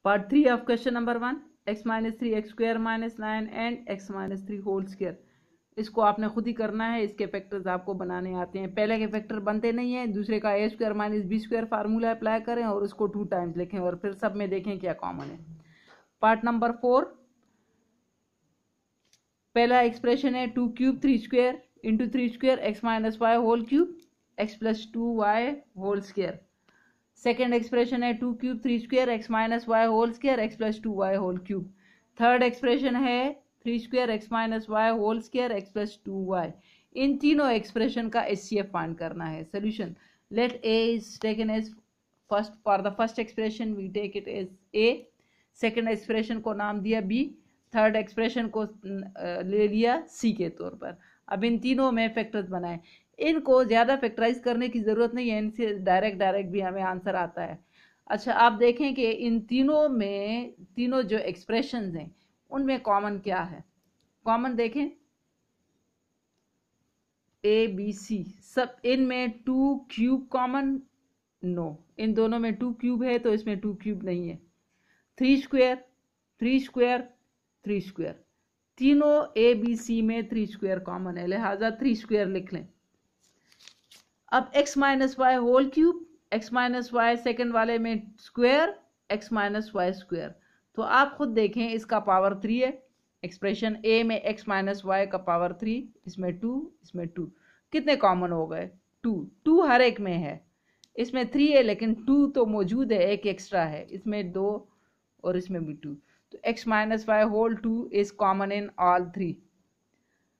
Part 3 of question number 1, x minus 3 x square minus 9 and x minus 3 whole square. इसको आपने खुद ही करना है, इसके फैक्टर्स आपको बनाने आते हैं। पहले के फैक्टर बनते नहीं है, दूसरे का a square minus b square formula apply करें और उसको 2 टाइम्स लिखें और फिर सब में देखें क्या कॉमन है। पार्ट नंबर 4, पहला एक्सप्रेशन है 2 cube 3 square into 3 square x minus y whole cube x plus 2 y whole square. Second expression है 2 cube 3 square x minus y whole square x plus 2 y whole cube. Third expression है 3 square x minus y whole square x plus 2 y. इन तीनों expression का HCF find करना है। Solution, let a is taken as first. For the first expression we take it as A, second expression को नाम दिया B, third expression को ले लिया सी के तौर पर। अब इन तीनों में फैक्टर्स बनाए। इनको ज़्यादा फैक्टराइज करने की ज़रूरत नहीं है, इनसे डायरेक्ट भी हमें आंसर आता है। अच्छा, आप देखें कि इन तीनों में तीनों जो एक्सप्रेशंस हैं उनमें कॉमन क्या है। कॉमन देखें, ए बी सी, सब इनमें 2 क्यूब कॉमन, नो, इन दोनों में 2 क्यूब है तो इसमें 2 क्यूब नहीं है। 3 स्क्वायर 3 स्क्वायर 3 स्क्वायर, तीनों ए बी सी में 3 स्क्वायर कॉमन है, लिहाजा 3 स्क्वायर लिख लें। अब x minus y whole cube, x minus y second वाले में square x minus y square, तो आप खुद देखें इसका पावर 3 है। एक्सप्रेशन a में x माइनस वाई का पावर 3, इसमें 2 इसमें 2, कितने कॉमन हो गए 2, 2 हर एक में है। इसमें 3 है लेकिन 2 तो मौजूद है, एक एक्स्ट्रा है, इसमें 2 और इसमें भी 2, तो x minus y whole 2 is common in all 3।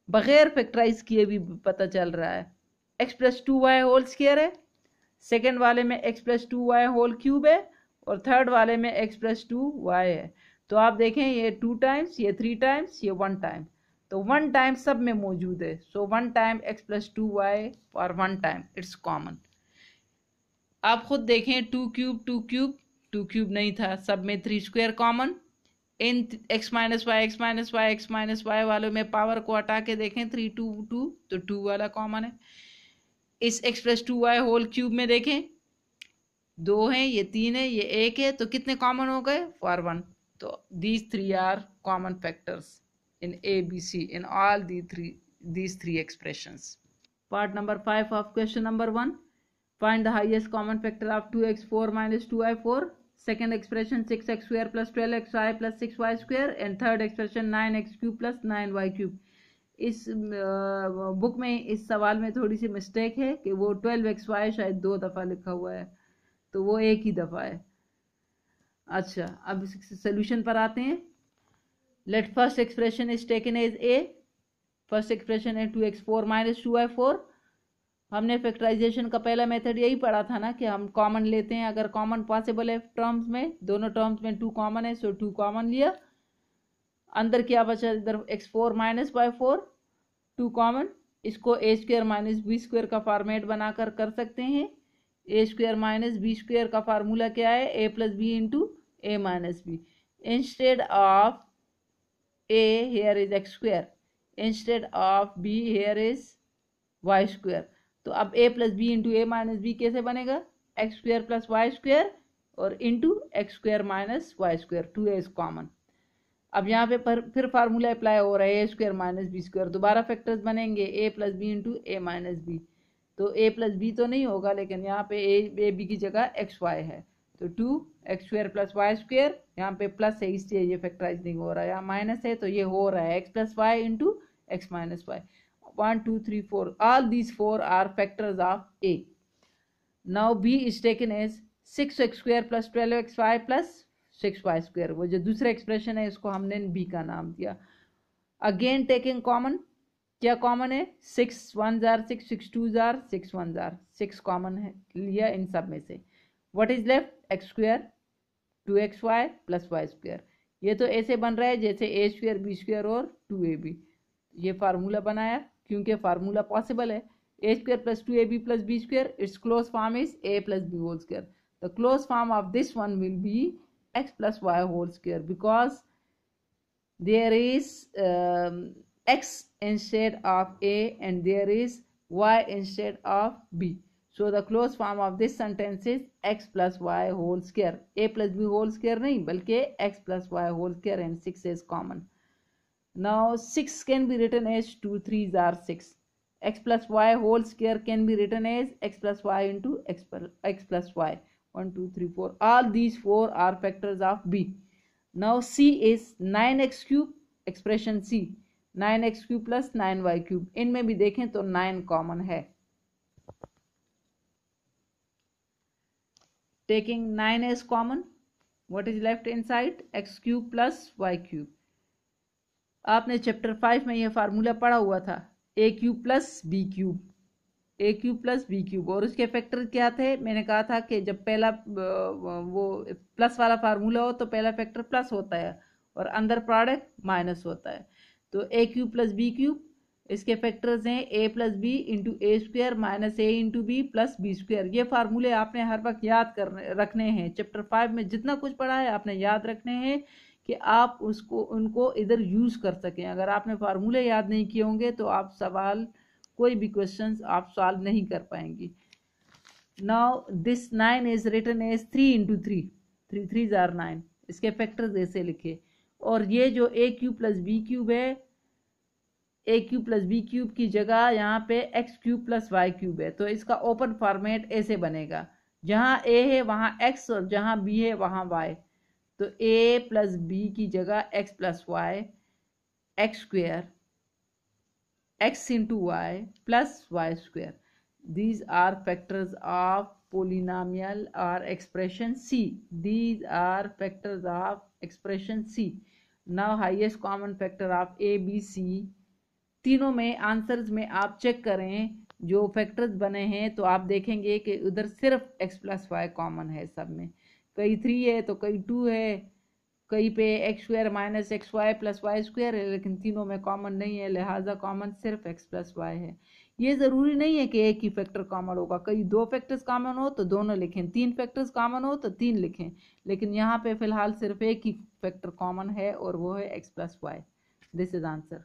बगैर फैक्टराइज किए भी पता चल रहा है। x plus 2y whole square है, सेकेंड वाले में x plus 2y whole cube है और थर्ड वाले में x प्लस 2y है। तो आप देखें ये 2 टाइम्स, ये 3 टाइम्स, ये 1 टाइम, तो 1 टाइम सब में मौजूद है। सो 1 टाइम x प्लस 2y और 1 टाइम इट्स कॉमन। आप खुद देखें 2 क्यूब 2 क्यूब 2 क्यूब नहीं था, सब में 3 स्क्वायर कॉमन। इन x minus y x minus y x minus y वालों में पावर को हटा के देखें 3 2 2, तो 2 वाला कॉमन है। इस x plus 2y whole cube में देखें 2 है, ये 3 है, ये 1 है, तो कितने कॉमन हो गए 4 1। तो these 3 are common factors in A B C in all these three expressions. Part number 5 of question number 1, find the highest common factor of 2x4 minus 2y4. Second expression 6x square plus 12xy plus 6y square and third expression 9x cube plus 9y cube. इस book में इस सवाल में थोड़ी सी mistake है कि वो 12xy शायद 2 दफ़ा लिखा हुआ है, तो वो एक ही दफ़ा है। अच्छा, अब सोल्यूशन पर आते हैं। Let first expression is taken as A, first expression है 2x4 माइनस 2y4। हमने फैक्टराइजेशन का पहला मेथड यही पढ़ा था ना कि हम कॉमन लेते हैं, अगर कॉमन पॉसिबल है टर्म्स में, दोनों टर्म्स में 2 कॉमन है, सो 2 कॉमन लिया। अंदर क्या बचा, इधर x4 माइनस y4 2 कॉमन, इसको a square minus b square का फॉर्मेट बनाकर कर सकते हैं। A square minus b square का फार्मूला क्या है, a plus b into a minus b. Instead of a here is x square, instead of b here is y square. तो अब a plus b into a minus b कैसे बनेगा, x square plus y square और into x square minus y square, 2a is common. अब यहाँ पे फिर formula apply हो रहा है, a square minus b square, दोबारा फैक्टर्स बनेंगे ए plus b into a minus B. तो ए प्लस बी तो नहीं होगा, लेकिन यहाँ पे ए बी की जगह एक्स वाई है, तो 2 x square plus y square, यहाँ पे प्लस है इसलिए ये फैक्टराइज नहीं हो रहा है, यहाँ माइनस है तो ये हो रहा है x plus y into x minus y. 1 2 3 4, all these 4 are factors of A. Now B is taken as 6x square plus 12xy plus 6y square, वो जो दूसरा एक्सप्रेशन है इसको हमने बी का नाम दिया। अगेन टेकिंग कॉमन, क्या कॉमन है, 6 1 जार 6 6 2 जार 6 1 जार 6 कॉमन है लिया इन सब में से। What is left, x square 2xy plus y square. ये तो ऐसे बन रहा है जैसे ए स्क्वायर बी स्क्वायर और 2ab। ये फार्मूला बनाया क्योंकि फार्मूला पॉसिबल है, a square plus 2ab plus b square, it's close form is a plus B whole square. The close form of this one will be x plus y whole square because there is x instead of a and there is y instead of b, so the close form of this sentence is x plus y whole square, a plus B whole square नहीं बल्कि x plus y whole square and 6 is common. Now 6 can be written as 2 3s are 6. X plus y whole square can be written as x plus y into x plus y. 1 2 3 4. All these 4 are factors of b. Now c is 9x cube, expression c 9x cube plus 9y cube. इनमें भी देखें तो 9 common है. Taking 9 as common, what is left inside? x cube plus y cube. आपने chapter 5 में यह formula पढ़ा हुआ था, ए क्यूब प्लस बी क्यूब, ए क्यूब प्लस बी क्यूब. और उसके फैक्टर क्या थे? मैंने कहा था कि जब पहला वो प्लस वाला फार्मूला हो तो पहला फैक्टर प्लस होता है और अंदर प्रोडक्ट माइनस होता है. तो a cube plus B cube, इसके फैक्टर्स हैं a plus b into a square minus a into b plus b square. ये फार्मूले आपने हर वक्त याद रखने हैं. चैप्टर 5 में जितना कुछ पढ़ा है आपने याद रखने हैं कि आप उनको इधर यूज कर सकें. अगर आपने फार्मूले याद नहीं किए होंगे तो आप सवाल कोई भी क्वेश्चंस आप सॉल्व नहीं कर पाएंगे. Now this 9 is written as 3 into 3, 3 3s are 9. इसके फैक्टर्स ऐसे लिखे. और ये जो A cube plus B cube है, A cube plus B cube की जगह यहाँ पे x cube plus y cube है. तो इसका ओपन फॉर्मेट ऐसे बनेगा, जहाँ ए है वहाँ एक्स और जहाँ बी है वहाँ वाई. तो a प्लस बी की जगह x plus y, x square x into y plus y square. These are factors of polynomial और expression c. These are factors of expression c. Now highest common factor of a b c. तीनों में answers में आप check करें जो factors बने हैं तो आप देखेंगे कि उधर सिर्फ x प्लस वाई कॉमन है. सब में कई 3 है तो कई 2 है, कई पे x square minus x y plus y square है, लेकिन तीनों में कॉमन नहीं है. लिहाजा कॉमन सिर्फ x प्लस वाई है. ये ज़रूरी नहीं है कि एक ही फैक्टर कॉमन होगा. कई 2 फैक्टर्स कॉमन हो तो दोनों लिखें, 3 फैक्टर्स कॉमन हो तो 3 लिखें, लेकिन यहाँ पे फिलहाल सिर्फ एक ही फैक्टर कॉमन है और वो है x plus y. This is answer.